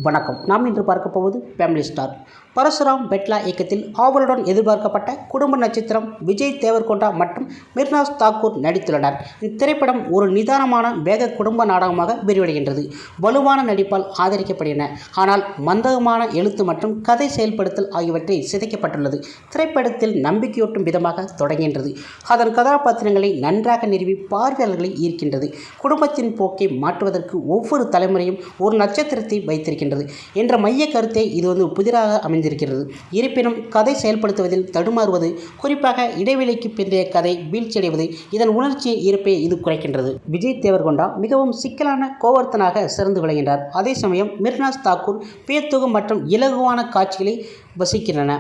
வணக்கம். நாம் இன்று பார்க்க போவது ஃபேமிலி ஸ்டார் பரசுராம் பெட்லா இயக்கத்தில் ஆவலுடன் எதிர்பார்க்கப்பட்ட குடும்ப நட்சத்திரம் விஜய் தேவர்கொண்டா மற்றும் மிர்னாஸ் தாக்கூர் நடித்துள்ளனர். இத்திரைப்படம் ஒரு நிதானமான வேக குடும்ப நாடகமாக விரிவடைகின்றது. வலுவான நடிப்பால் ஆதரிக்கப்படுகின்றன. ஆனால் மந்தகமான எழுத்து மற்றும் கதை செயல்படுத்தல் ஆகியவற்றை சிதைக்கப்பட்டுள்ளது. திரைப்படத்தில் நம்பிக்கையூட்டும் விதமாக தொடங்குகின்றது. அதன் கதாபாத்திரங்களை நன்றாக நிறுவி பார்வையாளர்களை ஈர்க்கின்றது. குடும்பத்தின் போக்கை மாற்றுவதற்கு ஒவ்வொரு தலைமுறையும் ஒரு நட்சத்திரத்தை வைத்திருக்கின்றது என்ற மைய கருத்தை இது புதிராக அமைந்திருக்கிறது. இருப்பினும் கதை செயல்படுத்துவதில் தடுமாறுவது, குறிப்பாக இடைவெளிக்கு பிந்தைய கதை வீழ்ச்சியடைவது இதன் உணர்ச்சி ஈர்ப்பை இது குறைக்கின்றது. விஜய் தேவர்கொண்டா மிகவும் சிக்கலான கோவர்த்தனாக சிறந்து விளங்கினார். அதே சமயம் மிர்னாஸ் தாக்கூர் வியத்தகு மற்றும் இலகுவான காட்சிகளை வசிக்கின்றன.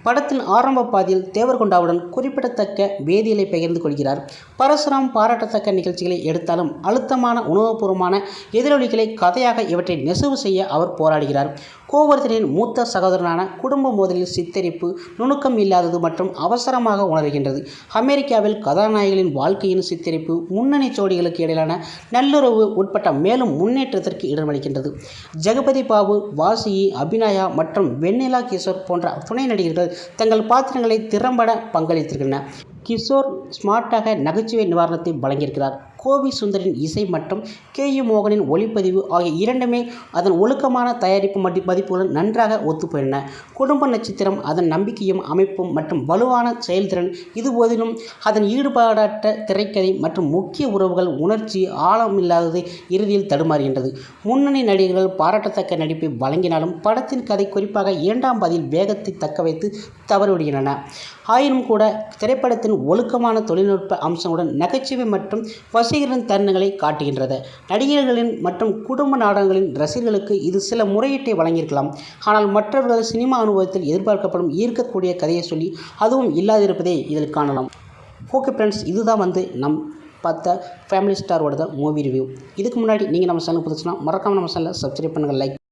படத்தின் ஆரம்ப பாதியில் தேவர்கொண்டாவுடன் குறிப்பிடத்தக்க வேதியியலை பகிர்ந்து கொள்கிறார். பரசுராம் பாராட்டத்தக்க நிகழ்ச்சிகளை எடுத்தாலும் அழுத்தமான உணவுபூர்வமான எதிரொலிகளை கதையாக இவற்றை நெசவு செய்ய அவர் போராடுகிறார். கோவர்த்தனின் மூத்த சகோதரனான குடும்ப மோதலில் சித்தரிப்பு நுணுக்கம் இல்லாதது மற்றும் அவசரமாக உணர்கின்றது. அமெரிக்காவில் கதாநாயகிகளின் வாழ்க்கையின் சித்தரிப்பு முன்னணி ஜோடிகளுக்கு இடையிலான நல்லுறவு உட்பட்ட மேலும் முன்னேற்றத்திற்கு இடமளிக்கின்றது. ஜெகபதி பாபு, வாசுகி, அபிநயா மற்றும் வெண்ணிலா கிஷோர் போன்ற துணை நடிகர்கள் தங்கள் பாத்திரங்களை திறம்பட பங்களித்திருக்கின்றனர். கிஷோர் ஸ்மார்ட்டாக நகைச்சுவை நிவாரணத்தை வழங்கியிருக்கிறார். கோவி சுந்தரின் இசை மற்றும் KU மோகனின் ஒளிப்பதிவு ஆகிய இரண்டுமே அதன் ஒழுக்கமான தயாரிப்பு மதிப்புகளுடன் நன்றாக ஒத்துப்போயின. குடும்ப நட்சத்திரம் அதன் நம்பிக்கையும் அமைப்பும் மற்றும் வலுவான செயல்திறன் இதுபோதிலும் அதன் ஈடுபாடற்ற திரைக்கதை மற்றும் முக்கிய உறவுகள் உணர்ச்சி ஆழமில்லாதது இறுதியில் தடுமாறுகின்றது. முன்னணி நடிகர்கள் பாராட்டத்தக்க நடிப்பை வழங்கினாலும் படத்தின் கதை குறிப்பாக இரண்டாம் பாதியில் வேகத்தை தக்கவைத்து தவறிவிடுகின்றன. ஆயினும் கூட திரைப்படத்தின் ஒழுக்கமான தொழில்நுட்ப அம்சங்களுடன் நகைச்சுவை மற்றும் வசீகரன் தருணங்களை காட்டுகின்றது. நடிகர்களின் மற்றும் குடும்ப நாடகங்களின் ரசிகர்களுக்கு இது சில முறையீட்டை வழங்கியிருக்கலாம். ஆனால் மற்றவர்கள் சினிமா அனுபவத்தில் எதிர்பார்க்கப்படும் ஈர்க்கக்கூடிய கதையை சொல்லி அதுவும் இல்லாதிருப்பதை இதில் காணலாம். ஓகே ஃப்ரெண்ட்ஸ், இதுதான் நம் பார்த்த ஃபேமிலி ஸ்டாரோட மூவி ரிவ்யூ. இதுக்கு முன்னாடி நீங்கள் நம்ம சேனல் புதுசுனா மறக்காமல் நம்ம சேனலை சப்ஸ்கிரைப் பண்ணுங்கள், லைக்